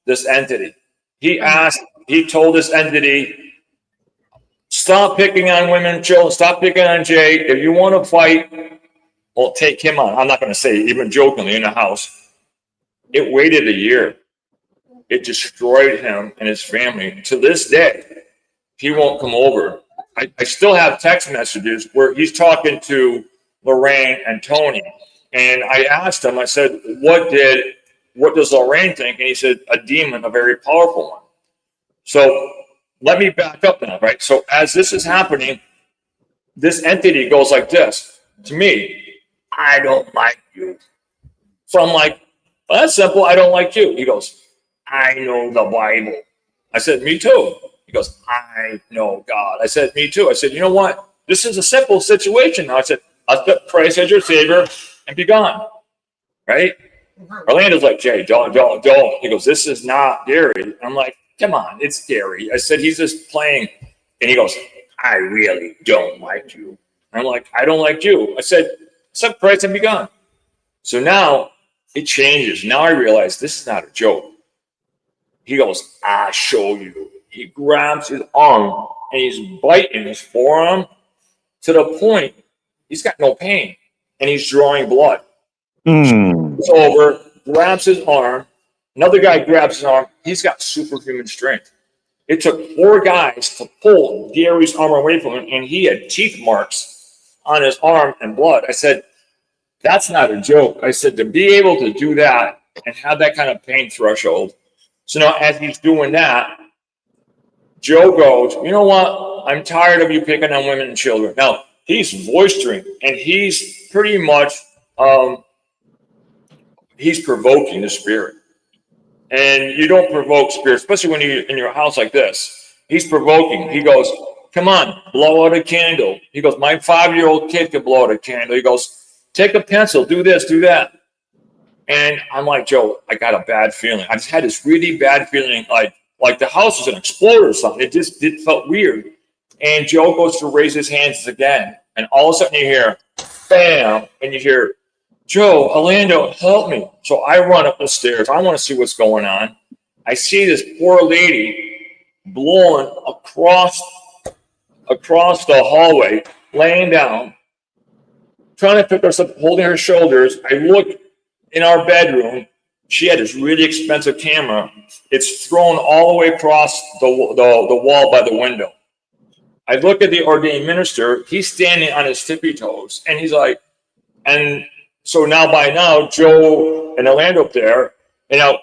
this entity. He told this entity, stop picking on women, Joe, stop picking on Jay. If you want to fight, well, take him on. I'm not going to say it, even jokingly in the house. It waited a year. It destroyed him and his family. To this day, he won't come over. I still have text messages where he's talking to Lorraine and Tony. And I asked him, I said, what does Lorraine think? And he said, a demon, a very powerful one. So let me back up now, right? So as this is happening, this entity goes like this to me. I don't like you. So I'm like, well, that's simple. I don't like you. He goes, I know the Bible. I said, me too. He goes, I know God. I said, me too. I said, you know what? This is a simple situation now. I said, accept Christ as your Savior and be gone. Right? Orlando's like, Jay, don't. He goes, this is not Gary. I'm like, come on, it's Gary. I said, he's just playing. And he goes, I really don't like you. I'm like, I don't like you. I said, accept Christ and be gone. So now it changes. Now I realize this is not a joke. He goes, I'll show you. He grabs his arm and he's biting his forearm to the point he's got no pain and he's drawing blood. It's over, grabs his arm. Another guy grabs his arm. He's got superhuman strength. It took 4 guys to pull Gary's arm away from him, and he had teeth marks on his arm and blood. I said, that's not a joke. I said, to be able to do that and have that kind of pain threshold. So now as he's doing that, Joe goes, you know what? I'm tired of you picking on women and children. Now, he's boistering, and he's pretty much, he's provoking the spirit. And you don't provoke spirit, especially when you're in your house like this. He's provoking. He goes, come on, blow out a candle. He goes, my 5-year-old kid could blow out a candle. He goes, take a pencil, do this, do that. And I'm like, Joe, I got a bad feeling. I just had this really bad feeling, like the house was going to explode or something. It felt weird. And Joe goes to raise his hands again. And all of a sudden you hear, bam, and you hear, Joe, Orlando, help me. So I run up the stairs. I want to see what's going on. I see this poor lady blowing across the hallway, laying down, trying to pick herself up, holding her shoulders. I look in our bedroom. She had this really expensive camera. It's thrown all the way across the wall by the window. I look at the ordained minister. He's standing on his tippy toes, and he's like, and so by now, Joe and Orlando up there, you know,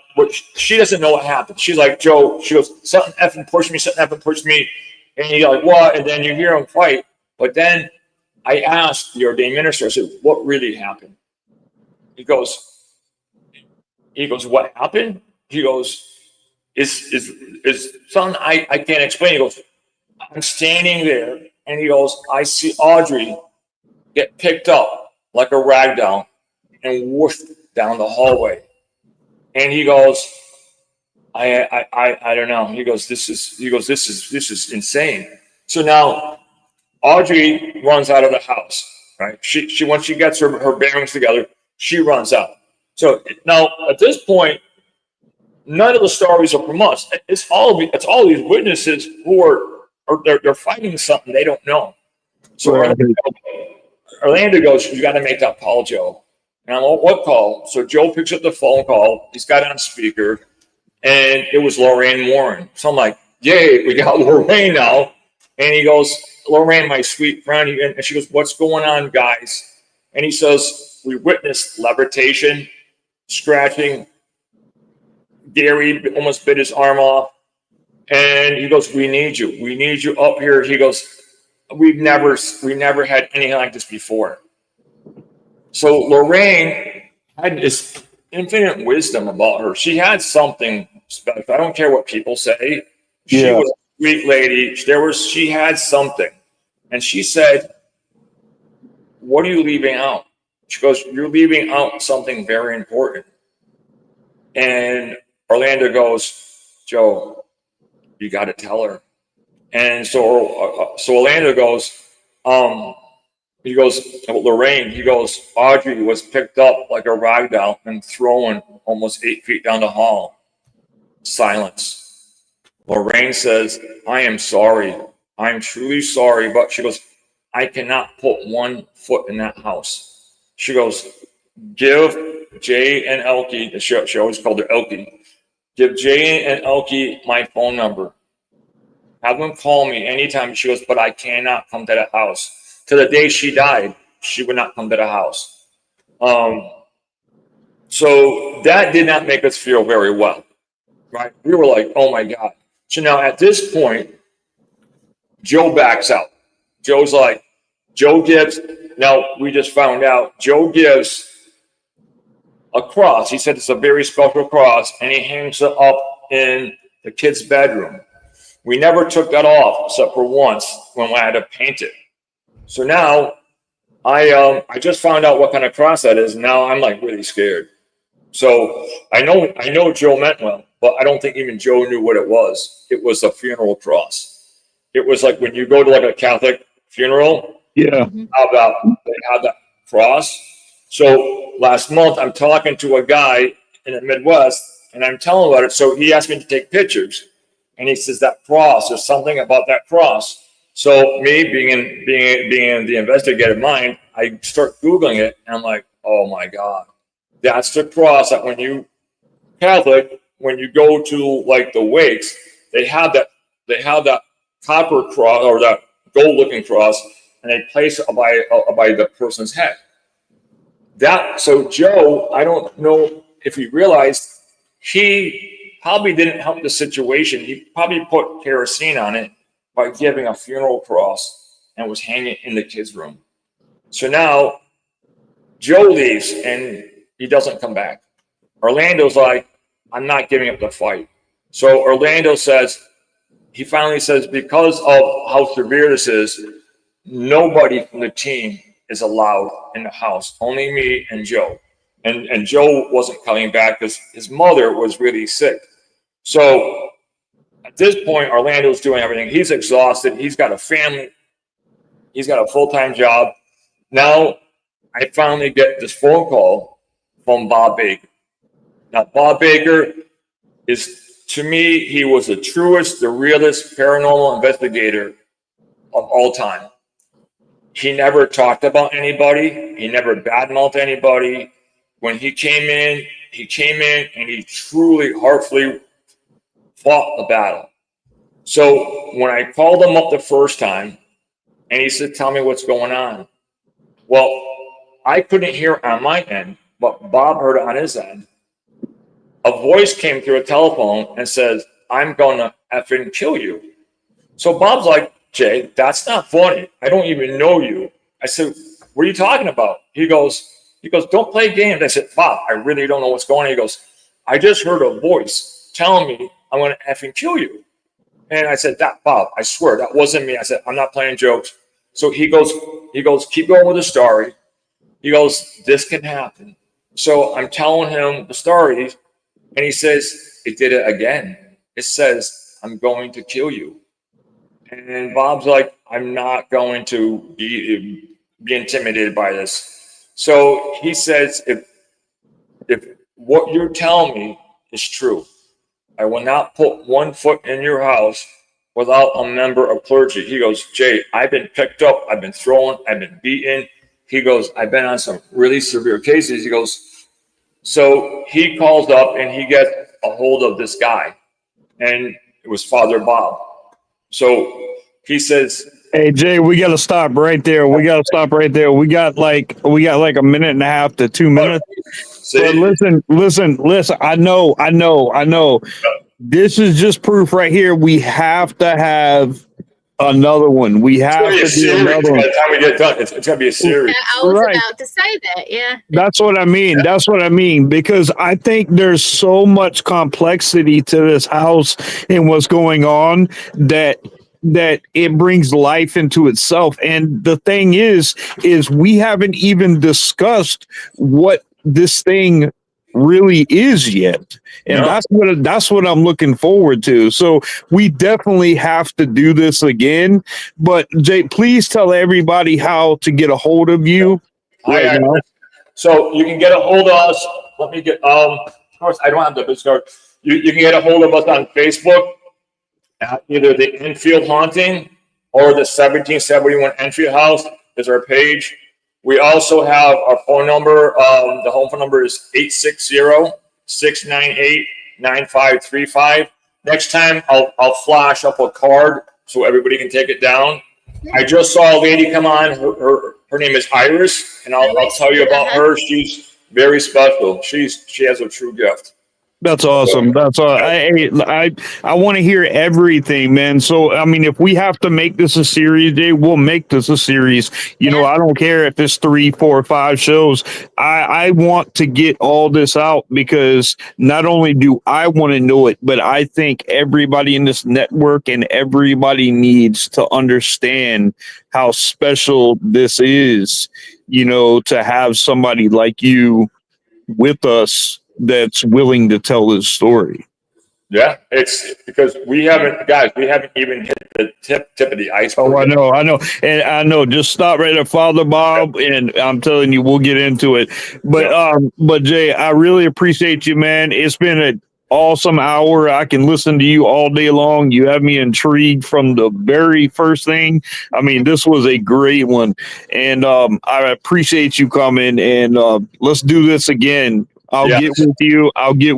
she doesn't know what happened. She's like, Joe, she goes, something effing pushed me. And he's like, what? And then you hear him fight. But then I asked the ordained minister, I said, what really happened? He goes, what happened? He goes, is something I can't explain. He goes, I'm standing there, and he goes, I see Audrey get picked up like a rag doll and whooshed down the hallway. And he goes, I don't know. He goes, this is insane. So now Audrey runs out of the house, right? She once she gets her bearings together, she runs out. So now at this point, none of the stories are from us. It's all these witnesses who are they're fighting something they don't know. So Orlando goes, you got to make that call, Joe. And I'm like, what call? So Joe picks up the phone call. He's got it on speaker, and it was Lorraine Warren. So I'm like, yay, we got Lorraine now. And he goes, Lorraine, my sweet friend. And she goes, what's going on, guys? And he says, we witnessed levitation, scratching. Gary almost bit his arm off. And he goes, we need you. We need you up here. He goes, we never had anything like this before. So Lorraine had this infinite wisdom about her. She had something special. I don't care what people say. She was sweet lady. She had something, and she said, "What are you leaving out?" She goes, "You're leaving out something very important." And Orlando goes, "Joe, you got to tell her." And so Orlando goes, he goes, "Lorraine," he goes, "Audrey was picked up like a rag doll and thrown almost 8 feet down the hall." Silence. Lorraine says, "I am sorry. I'm truly sorry." But she goes, "I cannot put one foot in that house." She goes, "Give Jay and Elkie," she always called her Elkie, "give Jay and Elkie my phone number. Have them call me anytime." She goes, "But I cannot come to the house." To the day she died, she would not come to the house. So that did not make us feel very well, right? We were like, "Oh my God." So now at this point, Joe backs out. Joe gives, now we just found out, Joe gives a cross. He said it's a very special cross, and he hangs it up in the kid's bedroom. We never took that off except for once when I had to paint it. So now I just found out what kind of cross that is. And now I'm like really scared. So I know Joe meant well, but I don't think even Joe knew what it was. It was a funeral cross. It was like when you go to like a Catholic funeral, Yeah. they have that cross. So last month I'm talking to a guy in the Midwest and I'm telling him about it. So he asked me to take pictures. And he says that cross, there's something about that cross. So me being in the investigative mind, I start Googling it and I'm like, oh my God, that's the cross that when you Catholic, when you go to like the wakes, they have that copper cross or that gold looking cross and they place it by the person's head. So Joe, I don't know if he realized he probably didn't help the situation. He probably put kerosene on it by giving a funeral cross and was hanging in the kids' room. So now Joe leaves and he doesn't come back. Orlando's like, "I'm not giving up the fight." So Orlando he finally says, because of how severe this is, nobody from the team is allowed in the house, only me and Joe. And Joe wasn't coming back because his mother was really sick. So at this point, Orlando's doing everything. He's exhausted. He's got a family. He's got a full-time job. Now I finally get this phone call from Bob Baker. Now, Bob Baker is, to me, he was the truest, the realest paranormal investigator of all time. He never talked about anybody. He never badmouthed anybody. When he came in and he truly, heartfully fought the battle. So when I called him up the first time and he said, "Tell me what's going on." Well, I couldn't hear on my end, but Bob heard it on his end. A voice came through a telephone and says, "I'm going to effing kill you." So Bob's like, "Jay, that's not funny. I don't even know you." I said, "What are you talking about?" He goes, "Don't play games." I said, "Bob, I really don't know what's going on." He goes, "I just heard a voice telling me I'm going to effing kill you." And I said, "Bob, I swear that wasn't me." I said, "I'm not playing jokes." So he goes, "Keep going with the story." He goes, "This can happen." So I'm telling him the story and he says, "It did it again. It says, I'm going to kill you." And Bob's like, "I'm not going to be intimidated by this." So he says, if what you're telling me is true, I will not put one foot in your house without a member of clergy. He goes, "Jay, I've been picked up, I've been thrown, I've been beaten." He goes, "I've been on some really severe cases." He goes, so he calls up and he gets a hold of this guy, and it was Father Bob. So he says, Hey Jay, we gotta stop right there. We got like a minute and a half to 2 minutes. But listen. I know. This is just proof right here. We have to have Another one. We It's have gonna be to a do series another by one. the time we get done. It's gonna be a series. Yeah, I was Right. about to say that. Yeah. That's what I mean. That's what I mean. Because I think there's so much complexity to this house and what's going on that it brings life into itself. And the thing is we haven't even discussed what this thing really is yet. And No. that's what I'm looking forward to. So we definitely have to do this again. But Jay, please tell everybody how to get a hold of you right I now. So you can get a hold of us. Let me get of course I don't have the business card. You can get a hold of us on Facebook at either the Enfield Haunting or the 1771 Enfield House is our page. We also have our phone number. The home phone number is 860-698-9535. Next time I'll flash up a card so everybody can take it down. I just saw a lady come on. Her name is Iris, and I'll tell you about her. She's very special. She has a true gift. That's awesome. That's all. I want to hear everything, man. So I mean, if we have to make this a series, Jay, we'll make this a series. You know, I don't care if it's 3, 4, 5 shows. I want to get all this out because not only do I want to know it, but I think everybody in this network and everybody needs to understand how special this is. You know, to have somebody like you with us that's willing to tell this story. Yeah, it's because we haven't even hit the tip of the iceberg. Oh, I know. And I know, just stop right at Father Bob, and I'm telling you, we'll get into it. But Jay, I really appreciate you, man. It's been an awesome hour. I can listen to you all day long. You have me intrigued from the very first thing. I mean, this was a great one. And I appreciate you coming, and let's do this again. I'll get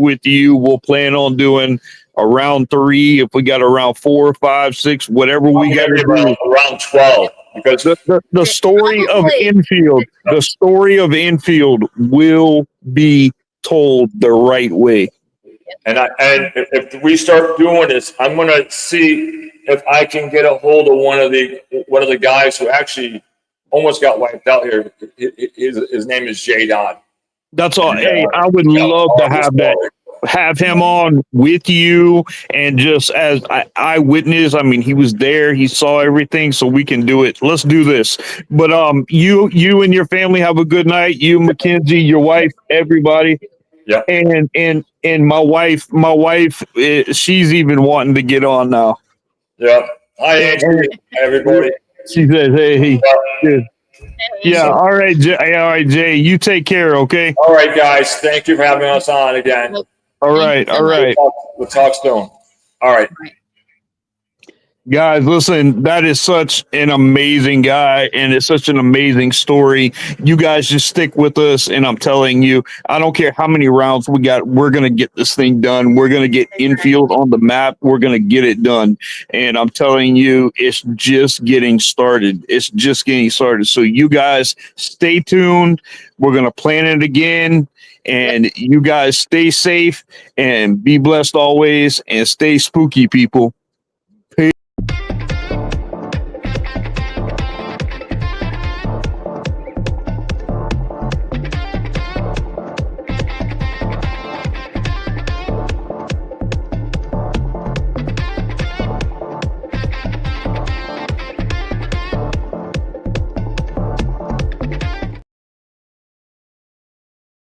with you. We'll plan on doing a round 3. If we got a round 4, 5, 6, whatever we got to do. Around 12, because The story of Enfield, the story of Enfield will be told the right way. And if we start doing this, I'm gonna see if I can get a hold of one of the guys who actually almost got wiped out here. His name is Jay Dodd. That's all. Hey, I would love to have him on with you, and just as eyewitness. I mean, he was there, he saw everything, so we can do it. Let's do this. But you and your family have a good night. You, Mackenzie, your wife, everybody. Yeah. And my wife, she's even wanting to get on now. Yeah. Hi, Andrew. Everybody. She says, "Hey, yeah, all right, Jay. You take care, okay? All right, guys. Thank you for having us on again. All right. We'll talk soon. All right. Guys, listen, that is such an amazing guy, and it's such an amazing story. You guys just stick with us, and I'm telling you, I don't care how many rounds we got, we're going to get this thing done. We're going to get Enfield on the map. We're going to get it done. And I'm telling you, it's just getting started. It's just getting started. So you guys stay tuned. We're going to plan it again. And you guys stay safe and be blessed always, and stay spooky, people.